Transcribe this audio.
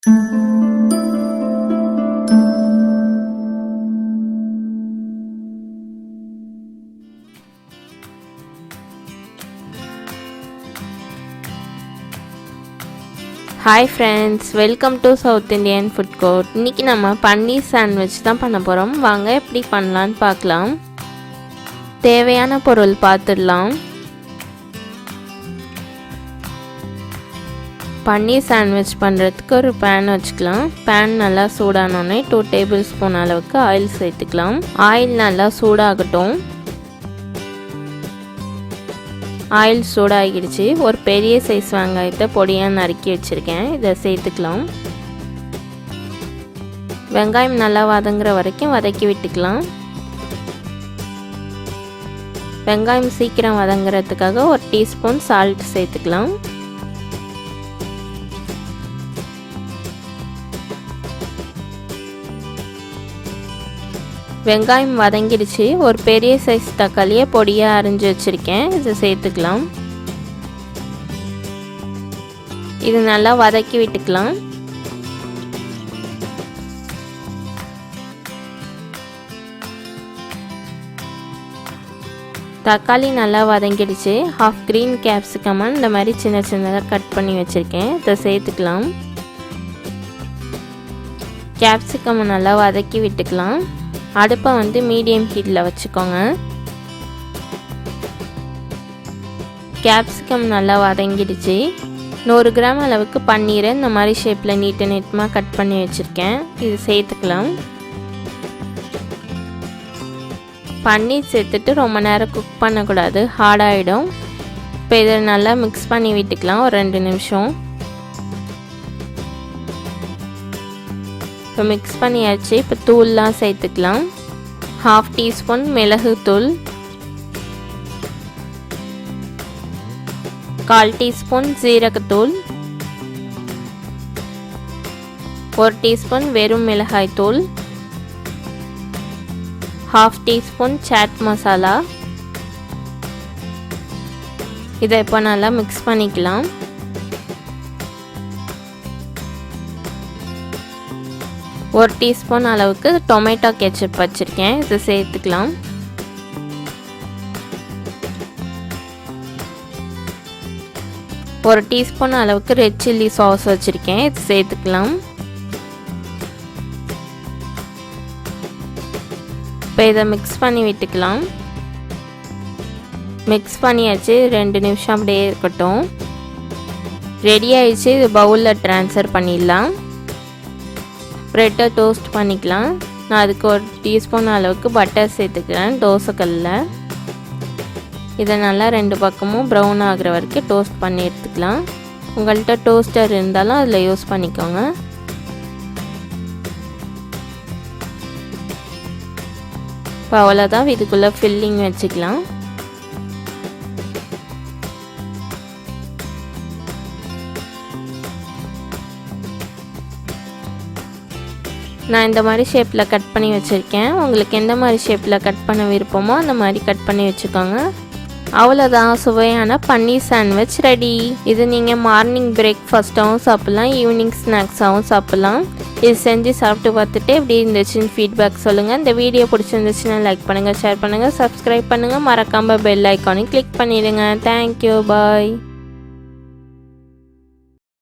Hi friends, welcome to South Indian Food Court. இன்னைக்கு நம்ம பன்னீர் sandwich தான் பண்ண போறோம். வாங்க எப்படி பண்ணலாம்னு பார்க்கலாம். தேவையான பொருள் பார்த்துடலாம். பன்னீர் சாண்ட்விச் பண்ணுறதுக்கு ஒரு பேன் வச்சுக்கலாம். பேன் நல்லா சூடானோடனே 2 டேபிள் ஸ்பூன் அளவுக்கு ஆயில் சேர்த்துக்கலாம். ஆயில் நல்லா சூடாகட்டும். ஆயில் சூடாகிடுச்சு. ஒரு பெரிய சைஸ் வெங்காயத்தை பொடியாக நறுக்கி வச்சுருக்கேன். இதை சேர்த்துக்கலாம். வெங்காயம் நல்லா வதங்குற வரைக்கும் வதக்கி விட்டுக்கலாம். வெங்காயம் சீக்கிரம் வதங்குறதுக்காக ஒரு டீஸ்பூன் சால்ட் சேர்த்துக்கலாம். வெங்காயம் வதங்கிடுச்சு. ஒரு பெரிய சைஸ் தக்காளியை பொடியாக அரிஞ்சு வச்சுருக்கேன். இதை சேர்த்துக்கலாம். இது நல்லா வதக்கி விட்டுக்கலாம். தக்காளி நல்லா வதங்கிடுச்சு. ஹாஃப் க்ரீன் கேப்சிகம் இந்த மாதிரி சின்ன சின்னதாக கட் பண்ணி வச்சுருக்கேன். இதை சேர்த்துக்கலாம். கேப்சிகம் நல்லா வதக்கி விட்டுக்கலாம். அடுப்பை மீடியம் ஹீட்டில் வச்சுக்கோங்க. கேப்சிகம் நல்லா வதங்கிடுச்சு. 100 கிராம் அளவுக்கு பன்னீரை இந்த மாதிரி ஷேப்பில் நீட்டமாக கட் பண்ணி வச்சுருக்கேன். இது சேர்த்துக்கலாம். பன்னீர் சேர்த்துட்டு ரொம்ப நேரம் குக் பண்ணக்கூடாது, ஹார்டாகிடும். இப்போ இதை நல்லா மிக்ஸ் பண்ணி விட்டுக்கலாம் ஒரு 2 நிமிஷம். இப்போ மிக்ஸ் பண்ணியாச்சு. இப்போ தூள்லாம் சேர்த்துக்கலாம். 1/2 டீஸ்பூன் மிளகுத்தூள், 1/4 டீஸ்பூன் ஜீரகத்தூள், 1 டீஸ்பூன் வெறும் மிளகாய் தூள், 1/2 டீஸ்பூன் சாட் மசாலா. இதை இப்போ நல்லா மிக்ஸ் பண்ணிக்கலாம். ஒரு டீஸ்பூன் அளவுக்கு டொமேட்டோ கெச்சப் வச்சுருக்கேன். இதை சேர்த்துக்கலாம். ஒரு டீஸ்பூன் அளவுக்கு ரெட் சில்லி சாஸ் வச்சுருக்கேன். இது சேர்த்துக்கலாம். இப்போ இதை மிக்ஸ் பண்ணி விட்டுக்கலாம். மிக்ஸ் பண்ணியாச்சு. 2 நிமிஷம் அப்படியே இருக்கட்டும். ரெடி ஆயிடுச்சு. இது பவுலில் ட்ரான்ஸ்ஃபர் பண்ணிடலாம். ப்ரெட்டை டோஸ்ட் பண்ணிக்கலாம். நான் அதுக்கு ஒரு டீஸ்பூன் அளவுக்கு பட்டர் சேர்த்துக்கிறேன் தோசைக்கல்லில். இதை நல்லா 2 பக்கமும் ப்ரௌன் ஆகிற வரைக்கும் டோஸ்ட் பண்ணி எடுத்துக்கலாம். உங்கள்கிட்ட டோஸ்டர் இருந்தாலும் அதில் யூஸ் பண்ணிக்கோங்க. இப்போ அவ்வளோதான். இதுக்குள்ளே ஃபில்லிங் வச்சுக்கலாம். நான் இந்த மாதிரி ஷேப்பில் கட் பண்ணி வச்சுருக்கேன். உங்களுக்கு எந்த மாதிரி ஷேப்பில் கட் பண்ண விருப்பமோ அந்த மாதிரி கட் பண்ணி வச்சுக்கோங்க. அவ்வளோதான், சுவையான பன்னீர் சாண்ட்விச் ரெடி. இது நீங்கள் மார்னிங் பிரேக்ஃபாஸ்ட்டாகவும் சாப்பிட்லாம், ஈவினிங் ஸ்நாக்ஸாகவும் சாப்பிட்லாம். இது செஞ்சு சாப்பிட்டு பார்த்துட்டு எப்படி இருந்துச்சுன்னு ஃபீட்பேக் சொல்லுங்கள். இந்த வீடியோ பிடிச்சிருந்துச்சுன்னா லைக் பண்ணுங்கள், ஷேர் பண்ணுங்கள், சப்ஸ்கிரைப் பண்ணுங்கள். மறக்காமல் பெல் ஐக்கானையும் கிளிக் பண்ணிவிடுங்க. தேங்க்யூ, பாய்.